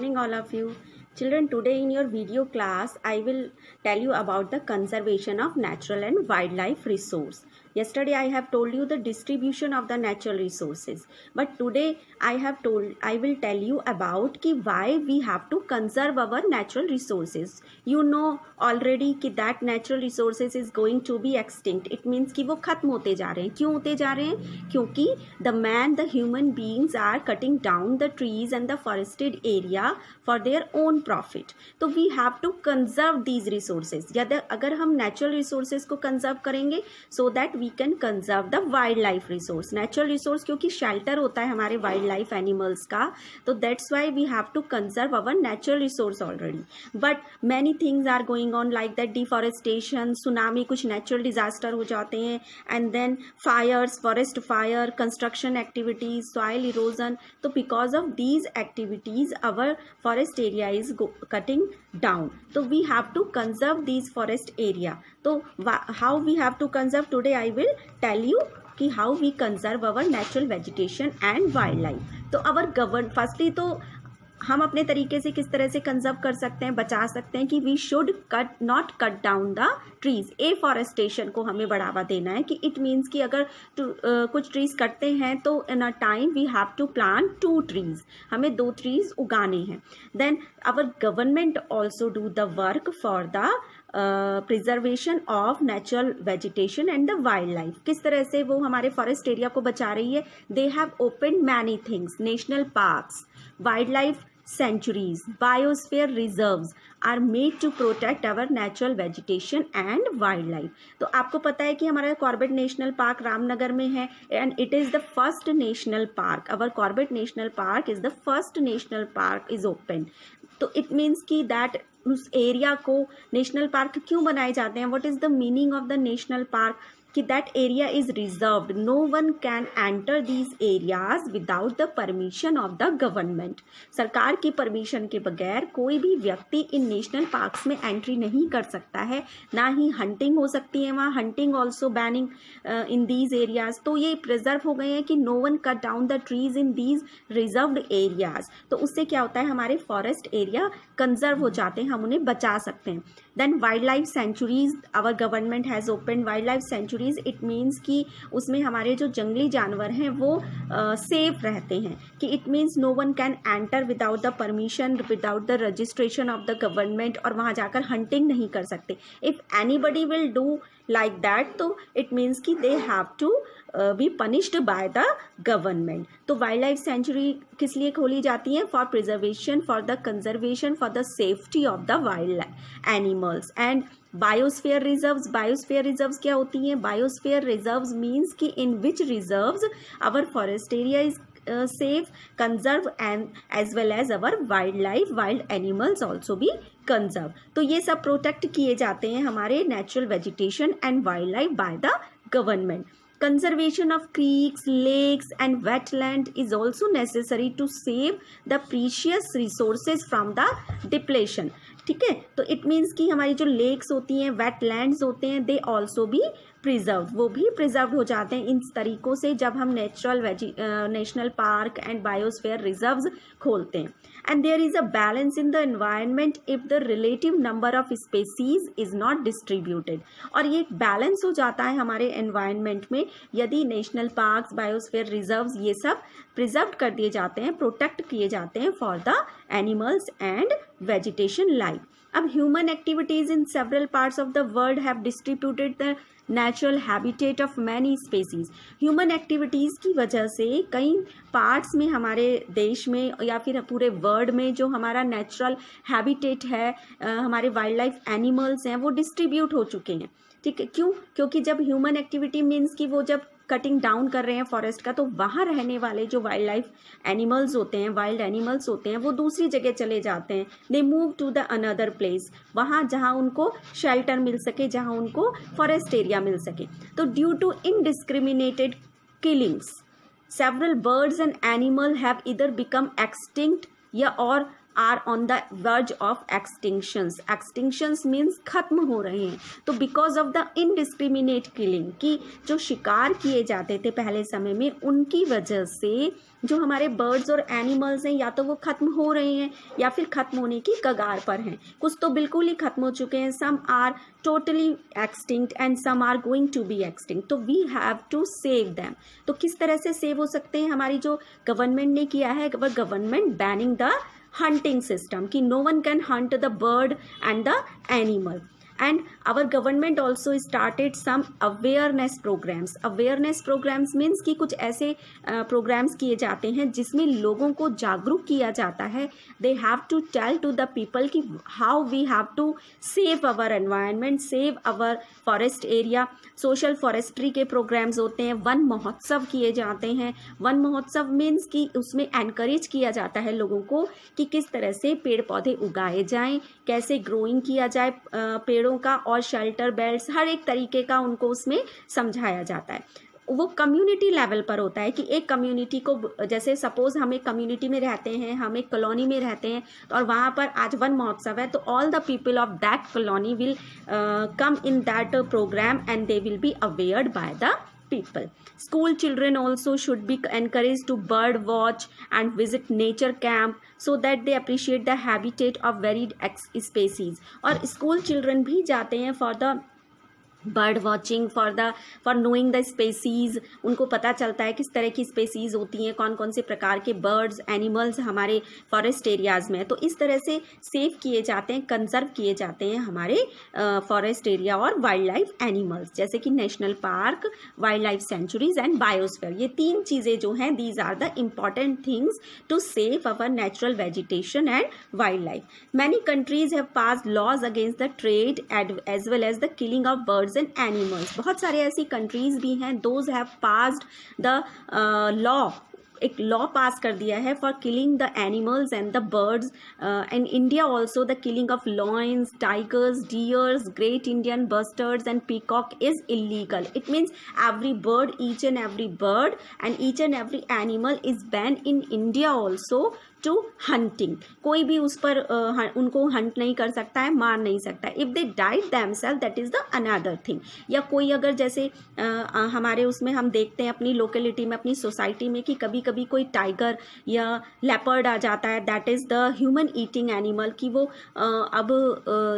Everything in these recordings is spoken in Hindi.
morning all of you. Children, today in your video class I will tell you about the conservation of natural and wildlife resource. Yesterday I have told you the distribution of the natural resources, but today I will tell you about कि why we have to conserve our natural resources. You know already कि that natural resources is going to be extinct. It means कि वो खत्म होते जा रहे हैं. क्यों होते जा रहे हैं? क्योंकि the human beings are cutting down the trees and the forested area for their own profit. तो we have to conserve these resources. अगर हम natural resources को conserve करेंगे so that we can conserve the wildlife resource. Natural resource क्योंकि shelter होता है हमारे wildlife animals का, तो that's why we have to conserve our natural resource already. But many things are going on like that deforestation, tsunami, कुछ natural disaster हो जाते हैं, and then fires, forest fire, construction activities, soil erosion. तो because of these activities our forest area is cutting down. So we have to conserve these forest area. So how we have to conserve, today I will tell you कि how we conserve our natural vegetation and wildlife. तो our firstly तो हम अपने तरीके से किस तरह से कंजर्व कर सकते हैं, बचा सकते हैं कि we should not cut down the trees. Afforestation को हमें बढ़ावा देना है कि इट मीन्स कि अगर कुछ ट्रीज कटते हैं तो in a time we have to plant 2 trees, हमें 2 ट्रीज उगाने हैं. Then our government also do the work for the preservation of natural vegetation and the wild life. किस तरह से वो हमारे फॉरेस्ट एरिया को बचा रही है? They have open many things. National parks, wild life sanctuaries, biosphere reserves are made to protect our natural vegetation and wildlife. तो आपको पता है कि हमारा कॉर्बेट नेशनल पार्क रामनगर में है and it is the first national park. Our Corbett National Park is the first national park is open. तो it means कि that उस एरिया को नेशनल पार्क क्यों बनाए जाते हैं? What is the meaning of the national park? कि that area is reserved. No one can enter these areas without the permission of the government. सरकार की परमिशन के बगैर कोई भी व्यक्ति इन नेशनल पार्क्स में एंट्री नहीं कर सकता है, ना ही हंटिंग हो सकती है वहाँ. Hunting also banning in these areas. तो ये प्रिजर्व हो गए हैं कि no one cut down the trees in these reserved areas. तो उससे क्या होता है, हमारे फॉरेस्ट एरिया कंजर्व हो जाते हैं, हम उन्हें बचा सकते हैं. Then wild life sanctuaries, our government has open wild life sanctuaries. It means कि उसमें हमारे जो जंगली जानवर हैं वो सेफ रहते हैं. कि it means no one can enter without the permission, without the registration of the government, और वहाँ जाकर हंटिंग नहीं कर सकते. If anybody will do like that, तो it means कि they have to be punished by the government. तो वाइल्ड लाइफ सेंचुरी किस लिए खोली जाती है? For preservation, for the conservation, for the safety of the wild animals. And biosphere reserves. Biosphere reserves क्या होती हैं? बायोस्फीयर रिजर्व्स मीन्स कि in which reserves our forest area is safe, conserve and as well as our wildlife, wild animals also be conserve. तो ये सब प्रोटेक्ट किए जाते हैं हमारे natural vegetation and wild life by the government. Conservation of creeks, lakes and wetland is also necessary to save the precious resources from the depletion. ठीक है, तो इट मीन्स कि हमारी जो लेक्स होती हैं, वेटलैंड्स होते हैं, दे ऑल्सो बी प्रिजर्व, वो भी प्रिजर्व हो जाते हैं इन तरीक़ों से जब हम national park and biosphere reserves खोलते हैं. And there is a balance in the environment if the relative number of species is not distributed. और ये बैलेंस हो जाता है हमारे एनवायरनमेंट में यदि नेशनल पार्क्स, बायोस्फीयर रिजर्व्स ये सब प्रिजर्व कर दिए जाते हैं, प्रोटेक्ट किए जाते हैं for the animals and vegetation life. अब human activities in several parts of the world have distributed the natural habitat of many species. Human activities की वजह से कई पार्ट्स में हमारे देश में या फिर पूरे वर्ल्ड में जो हमारा नेचुरल हैबिटेट है, हमारे वाइल्ड लाइफ एनिमल्स हैं, वो डिस्ट्रीब्यूट हो चुके हैं. ठीक है, क्यों? क्योंकि जब ह्यूमन एक्टिविटी मीन्स कि वो जब कटिंग डाउन कर रहे हैं फॉरेस्ट का, तो वहाँ रहने वाले जो वाइल्ड लाइफ एनिमल्स होते हैं, वाइल्ड एनिमल्स होते हैं, वो दूसरी जगह चले जाते हैं. They move to the another place, वहाँ जहाँ उनको शेल्टर मिल सके, जहाँ उनको फॉरेस्ट एरिया मिल सके. तो due to indiscriminated killings several birds and animals have either become extinct या और are on the verge of extinctions. Extinctions means खत्म हो रहे हैं. तो because of the indiscriminate killing, कि जो शिकार किए जाते थे पहले समय में, उनकी वजह से जो हमारे बर्ड्स और एनिमल्स हैं या तो वो खत्म हो रहे हैं या फिर खत्म होने की कगार पर हैं. कुछ तो बिल्कुल ही खत्म हो चुके हैं. Some are totally extinct and some are going to be extinct. तो we have to save them. तो किस तरह से सेव हो सकते हैं? हमारी जो गवर्नमेंट ने किया है, government banning the hunting system, कि no one can hunt the bird and the animal. And our government also started some awareness programs. Awareness programs means कि कुछ ऐसे programs किए जाते हैं जिसमें लोगों को जागरूक किया जाता है. They have to tell to the people कि how we have to save our environment, save our forest area. Social forestry के प्रोग्राम्स होते हैं. वन महोत्सव किए जाते हैं. वन महोत्सव मीन्स कि उसमें एनकरेज किया जाता है लोगों को कि किस तरह से पेड़ पौधे उगाए जाएं, कैसे ग्रोइंग किया जाए पेड़ों का, और शेल्टर बेल्ट्स, हर एक तरीके का उनको उसमें समझाया जाता है. वो कम्युनिटी लेवल पर होता है कि एक कम्युनिटी को, जैसे सपोज हम एक कम्युनिटी में रहते हैं, हम एक कॉलोनी में रहते हैं, और वहाँ पर आज वन महोत्सव है, तो all the people of that colony will come in that programme and they will be awared by the people. School children also should be encouraged to bird watch and visit nature camp so that they appreciate the habitat of varied species. और school children भी जाते हैं for the bird watching, for knowing the species. उनको पता चलता है किस तरह की स्पेसीज़ होती हैं, कौन कौन से प्रकार के बर्ड्स, एनिमल्स हमारे फॉरेस्ट एरियाज़ में. तो इस तरह से सेव किए जाते हैं, कंजर्व किए जाते हैं हमारे फॉरेस्ट एरिया और वाइल्ड लाइफ एनिमल्स, जैसे कि national park, wild life sanctuaries and biosphere. ये तीन चीज़ें जो हैं, these are the important things to save our natural vegetation and wild life. Many countries have passed laws against the trade as well as the killing of birds and animals. बहुत सारे ऐसी कंट्रीज भी हैं, those have passed the law, एक लॉ पास कर दिया है for killing the animals and the birds. In India also the killing of lions, tigers, deers, great Indian bustards and peacock is illegal. It means every bird, each and every bird and each and every animal is ban in India also to hunting. कोई भी उस पर उनको हंट नहीं कर सकता है, मार नहीं सकता है. If they died themselves, that is the another thing. या कोई अगर जैसे हमारे उसमें हम देखते हैं अपनी लोकेलिटी में, अपनी सोसाइटी में, कि कभी कभी कोई टाइगर या लेपर्ड आ जाता है, that is the human eating animal, कि वो अब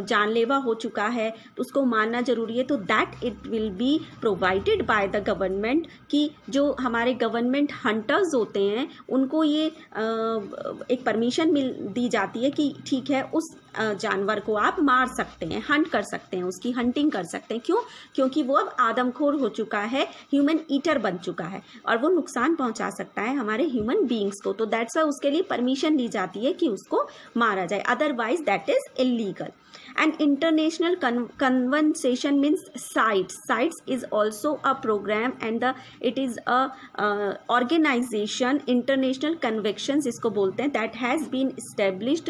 जानलेवा हो चुका है, उसको मारना जरूरी है. तो that it will be provided by the government, कि जो हमारे गवर्नमेंट हंटर्स होते हैं उनको ये एक परमिशन दी जाती है कि ठीक है, उस जानवर को आप मार सकते हैं, हंट कर सकते हैं, उसकी हंटिंग कर सकते हैं. क्यों? क्योंकि वो अब आदमखोर हो चुका है, ह्यूमन ईटर बन चुका है, और वो नुकसान पहुंचा सकता है हमारे ह्यूमन बींग्स को. तो दैट्स वाई उसके लिए परमिशन दी जाती है कि उसको मारा जाए, otherwise that is illegal. And international convention means CITES. CITES is also a program, and it is a organization, international conventions इसको बोलते हैं, that has been established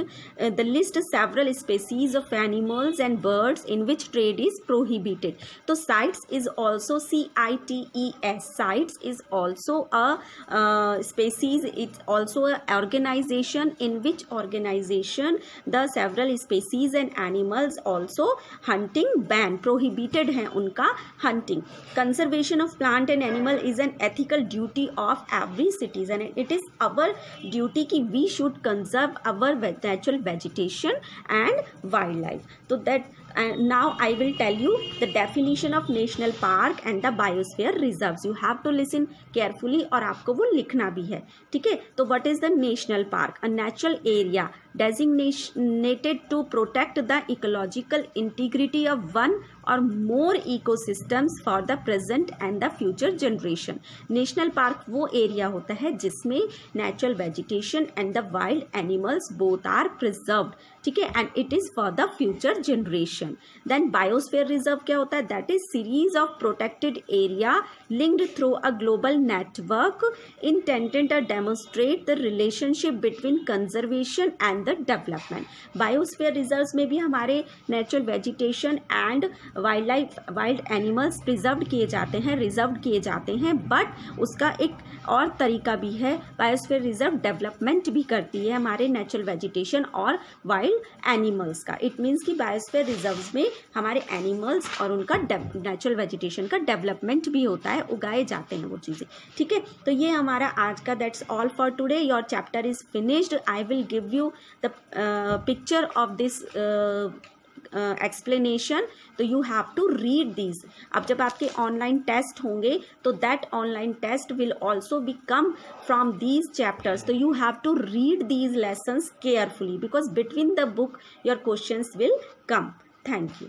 the list several species of animals and birds in which trade is prohibited. तो CITES is also CITES. CITES is also a species. It's also a organization in which organization the several species and animals also hunting ban, prohibited है उनका hunting. Conservation of plant and animal is an ethical duty of every citizen, and it is our duty कि we should conserve our natural vegetation and wildlife. So that now I will tell you the definition of national park and the biosphere reserves. You have to listen carefully, और आपको वो लिखना भी है, ठीक है. तो what is the national park? A natural area designated to protect the ecological integrity of one or more ecosystems for the present and the future generation. National park वो एरिया होता है जिसमें natural vegetation and the wild animals both are preserved, ठीक है, and it is for the future generation. vegetation. Then biosphere reserve क्या होता है? That is series of protected area linked through a global network intended to demonstrate the relationship between conservation and the development. Biosphere reserves में भी हमारे natural vegetation and wild animals preserved किए जाते हैं, रिजर्व किए जाते हैं, बट उसका एक और तरीका भी है. बायोस्फीयर रिजर्व डेवलपमेंट भी करती है हमारे नेचुरल वेजिटेशन और वाइल्ड एनिमल्स का. इट मीन्स कि बायोस्फीयर रिजर्व्स में हमारे एनिमल्स और उनका नेचुरल वेजिटेशन का डेवलपमेंट भी होता है, उगाए जाते हैं वो चीज़ें. ठीक है, तो ये हमारा आज का that's all for today. Your chapter is finished. I will give you the picture of this explanation. तो you have to read these. अब जब आपके ऑनलाइन टेस्ट होंगे तो that online test will also be come from these chapters. तो you have to read these lessons carefully because between the book your questions will come. Thank you.